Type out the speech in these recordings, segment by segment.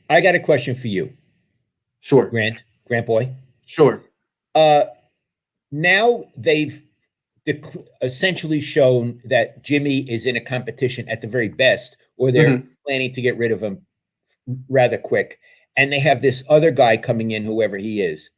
I got a question for you, Sure. Grant boy. Sure. Uh, Now they've essentially shown that Jimmy is in a competition at the very best, or they're Hmm. planning to get rid of him rather quick. And they have this other guy coming in, whoever he is.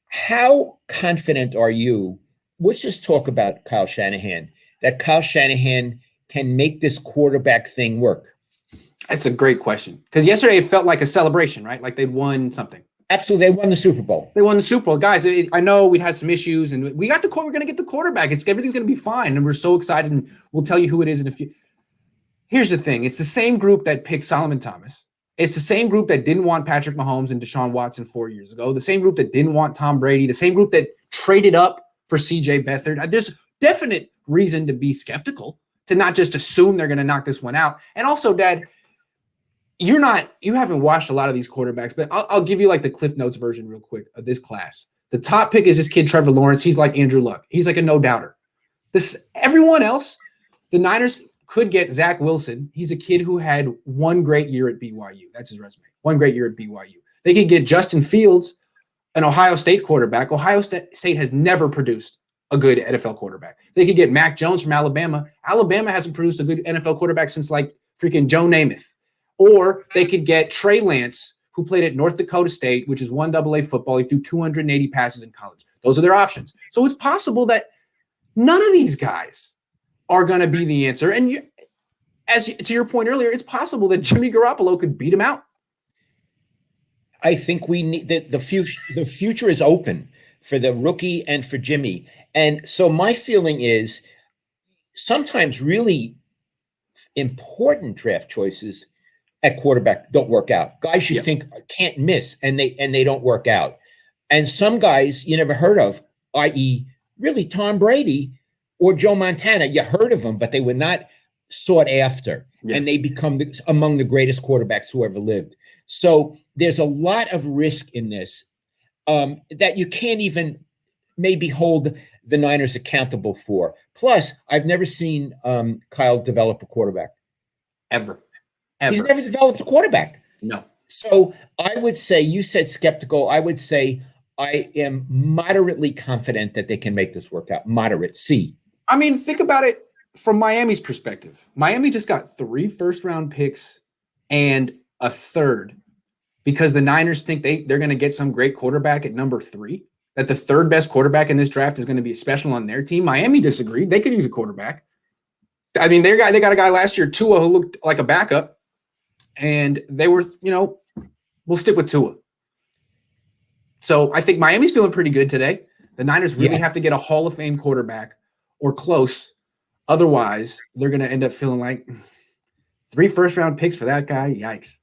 How confident are you? Let's just talk about Kyle Shanahan, that Kyle Shanahan can make this quarterback thing work. That's a great question. Because yesterday it felt like a celebration, right? Like they'd won something. Absolutely. They won the Super Bowl. They won the Super Bowl. Guys, I know we had some issues, and we're going to get the quarterback. Everything's going to be fine, and we're so excited, and we'll tell you who it is in a few. Here's the thing. It's the same group that picked Solomon Thomas. It's the same group that didn't want Patrick Mahomes and Deshaun Watson 4 years ago. The same group that didn't want Tom Brady. The same group that traded up for C.J. Beathard. There's definite reason to be skeptical, to not just assume they're going to knock this one out. And also, Dad, you haven't watched a lot of these quarterbacks, but I'll give you like the Cliff Notes version real quick of this class. The top pick is this kid, Trevor Lawrence. He's like Andrew Luck. He's like a no-doubter. Everyone else, the Niners could get Zach Wilson. He's a kid who had one great year at BYU. That's his resume. One great year at BYU. They could get Justin Fields, an Ohio State quarterback. Ohio State has never produced a good NFL quarterback. They could get Mac Jones from Alabama. Alabama hasn't produced a good NFL quarterback since like freaking Joe Namath. Or they could get Trey Lance, who played at North Dakota State, which is 1AA football. He threw 280 passes in college. Those are their options. So it's possible that none of these guys are going to be the answer. And as to your point earlier, it's possible that Jimmy Garoppolo could beat him out. I think we need the future. The future is open for the rookie and for Jimmy. And so my feeling is sometimes really important draft choices at quarterback don't work out. Guys you think can't miss, and they don't work out. And some guys you never heard of, i.e., really Tom Brady or Joe Montana. You heard of them, but they were not sought after, and they become among the greatest quarterbacks who ever lived. So there's a lot of risk in this that you can't even maybe hold the Niners accountable for. Plus, I've never seen Kyle develop a quarterback. Ever. He's never developed a quarterback. No. So I would say, you said skeptical. I would say I am moderately confident that they can make this work out. Moderate, C. I mean, think about it from Miami's perspective. Miami just got 3 first-round picks and a third because the Niners think they're going to get some great quarterback at number 3, that the third best quarterback in this draft is going to be special on their team. Miami disagreed. They could use a quarterback. I mean, they got a guy last year, Tua, who looked like a backup. And they were, we'll stick with Tua. So I think Miami's feeling pretty good today. The Niners really have to get a Hall of Fame quarterback or close. Otherwise, they're going to end up feeling like 3 first-round picks for that guy. Yikes.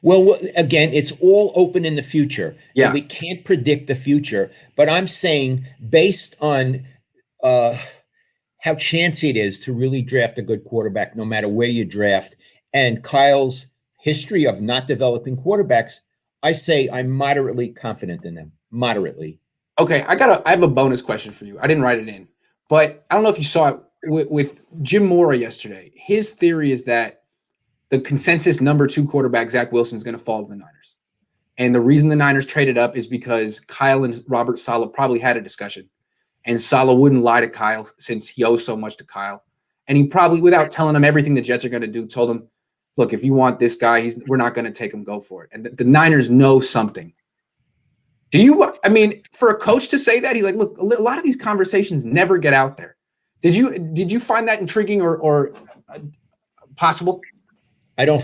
Well, again, it's all open in the future. Yeah. We can't predict the future. But I'm saying based on how chancy it is to really draft a good quarterback, no matter where you draft, and Kyle's history of not developing quarterbacks, I say I'm moderately confident in them. Moderately. Okay, I have a bonus question for you. I didn't write it in, but I don't know if you saw it with Jim Mora yesterday. His theory is that the consensus number 2 quarterback, Zach Wilson, is going to fall to the Niners. And the reason the Niners traded up is because Kyle and Robert Saleh probably had a discussion. And Saleh wouldn't lie to Kyle since he owes so much to Kyle. And he probably, without telling him everything the Jets are going to do, told him, look, if you want this guy, we're not going to take him, go for it. And the Niners know something. For a coach to say that, he's like, look, a lot of these conversations never get out there. Did you find that intriguing or possible? I do not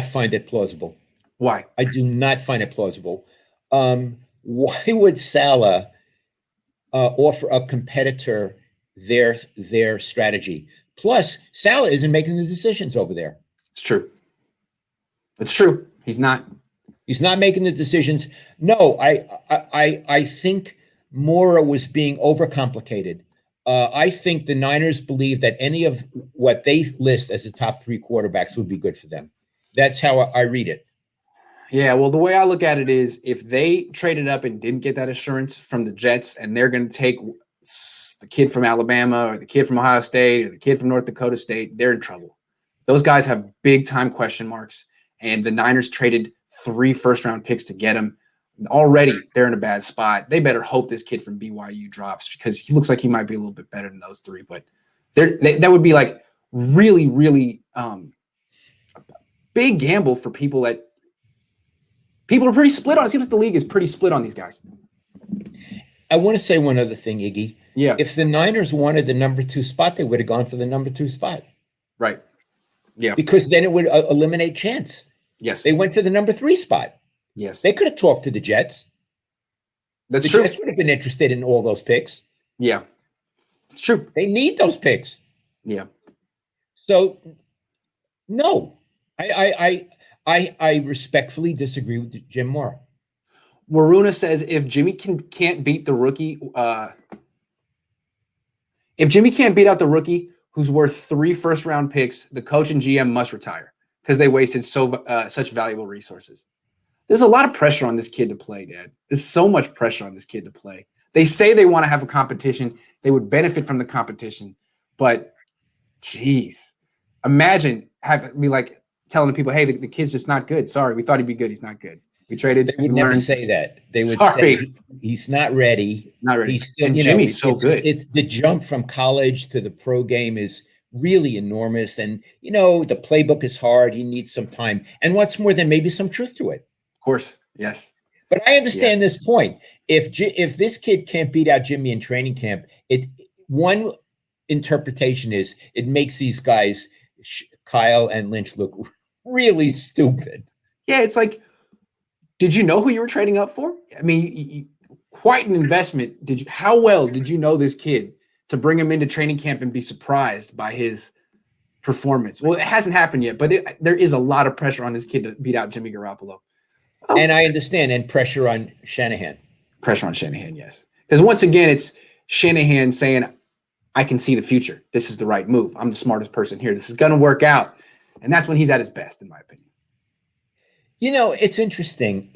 find it plausible. Why? I do not find it plausible. Why would Saleh offer a competitor their strategy? Plus, Saleh isn't making the decisions over there. It's true. It's true. He's not making the decisions. No, I think Mora was being overcomplicated. I think the Niners believe that any of what they list as the top 3 quarterbacks would be good for them. That's how I read it. Yeah, well, the way I look at it is if they traded up and didn't get that assurance from the Jets and they're going to take the kid from Alabama or the kid from Ohio State or the kid from North Dakota State, they're in trouble. Those guys have big-time question marks. and the Niners traded 3 first-round picks to get him. Already, they're in a bad spot. They better hope this kid from BYU drops because he looks like he might be a little bit better than those 3. But that would be like really, really big gamble for people that people are pretty split on. It seems like the league is pretty split on these guys. I want to say one other thing, Iggy. Yeah. If the Niners wanted the number 2 spot, they would have gone for the number 2 spot. Right. Yeah. Because then it would eliminate chance. Yes. They went for the number 3 spot. Yes. They could have talked to the Jets. That's the true. Jets would have been interested in all those picks. Yeah. It's true. They need those picks. Yeah. So, no. I respectfully disagree with Jim Moore. Waruna says if Jimmy can't beat the rookie, if Jimmy can't beat out the rookie who's worth 3 first-round picks, the coach and GM must retire because they wasted such valuable resources. There's a lot of pressure on this kid to play, Dad. There's so much pressure on this kid to play. They say they want to have a competition. They would benefit from the competition, but geez, imagine me like telling people, "Hey, the kid's just not good. Sorry, we thought he'd be good. He's not good. We traded." They would never say that. They would say he's not ready. Not ready. He's still, and Jimmy's so good. It's the jump from college to the pro game is really enormous, and the playbook is hard. He needs some time, and what's more, there may be some truth to it. Of course, yes. But I understand this point. If this kid can't beat out Jimmy in training camp, one interpretation is it makes these guys, Kyle and Lynch, look really stupid. Yeah, it's like, did you know who you were trading up for? I mean, quite an investment. How well did you know this kid to bring him into training camp and be surprised by his performance? Well, it hasn't happened yet, but there is a lot of pressure on this kid to beat out Jimmy Garoppolo. And I understand, and pressure on Shanahan. Pressure on Shanahan, yes. Because once again, it's Shanahan saying, I can see the future. This is the right move. I'm the smartest person here. This is going to work out. And that's when he's at his best, in my opinion. It's interesting.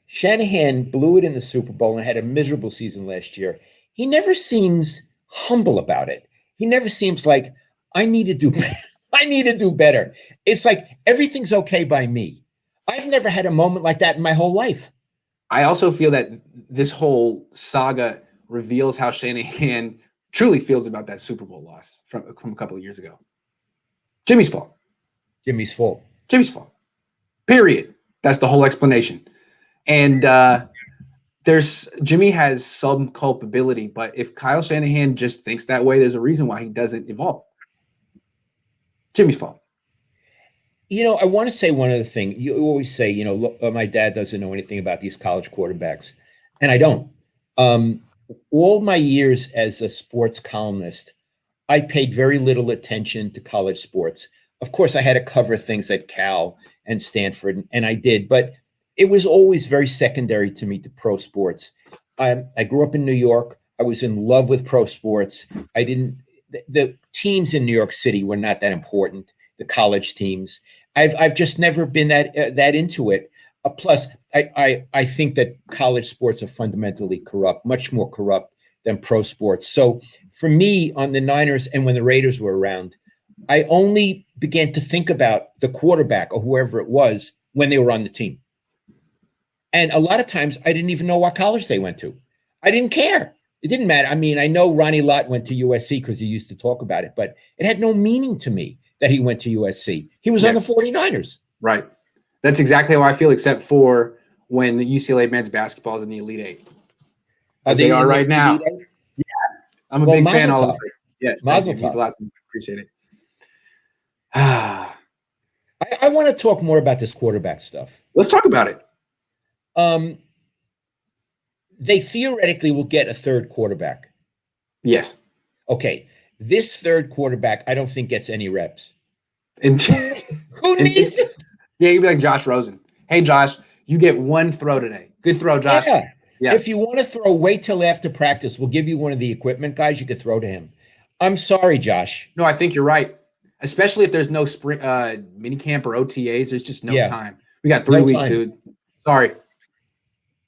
Shanahan blew it in the Super Bowl and had a miserable season last year. He never seems humble about it. He never seems like, I need to do better. I need to do better. It's like everything's okay by me. I've never had a moment like that in my whole life. I also feel that this whole saga reveals how Shanahan truly feels about that Super Bowl loss from a couple of years ago. Jimmy's fault. Jimmy's fault. Jimmy's fault. Period. That's the whole explanation. And Jimmy has some culpability, but if Kyle Shanahan just thinks that way, there's a reason why he doesn't evolve. Jimmy's fault. I want to say one other thing. You always say, look, my dad doesn't know anything about these college quarterbacks, and I don't. All my years as a sports columnist, I paid very little attention to college sports. Of course, I had to cover things at Cal and Stanford, and I did, but it was always very secondary to me to pro sports. I grew up in New York. I was in love with pro sports. The teams in New York City were not that important, the college teams. I've just never been that into it. Plus, I think that college sports are fundamentally corrupt, much more corrupt than pro sports. So for me, on the Niners and when the Raiders were around, I only began to think about the quarterback or whoever it was when they were on the team. And a lot of times I didn't even know what college they went to. I didn't care. It didn't matter. I mean, I know Ronnie Lott went to USC because he used to talk about it, but it had no meaning to me that he went to USC. He was on the 49ers. Right. That's exactly how I feel, except for when the UCLA men's basketball is in the Elite Eight. As they are right now. Yes. I'm a big fan of all. Yes. Mazel tov. Lots of appreciate it. I want to talk more about this quarterback stuff. Let's talk about it. They theoretically will get a third quarterback. Yes. Okay. This third quarterback, I don't think gets any reps. And who needs it? Yeah, you'd be like Josh Rosen. Hey, Josh, you get one throw today. Good throw, Josh. Yeah. If you want to throw, wait till after practice. We'll give you one of the equipment guys. You could throw to him. I'm sorry, Josh. No, I think you're right. Especially if there's no spring mini camp or OTAs. There's just no time. We got 3 weeks, dude. Sorry.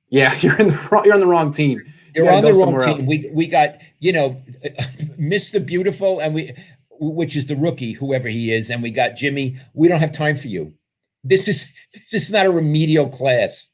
Yeah, you're on the wrong team. You're on the wrong team. We got, Mr. Beautiful, and which is the rookie, whoever he is, and we got Jimmy. We don't have time for you. This is not a remedial class.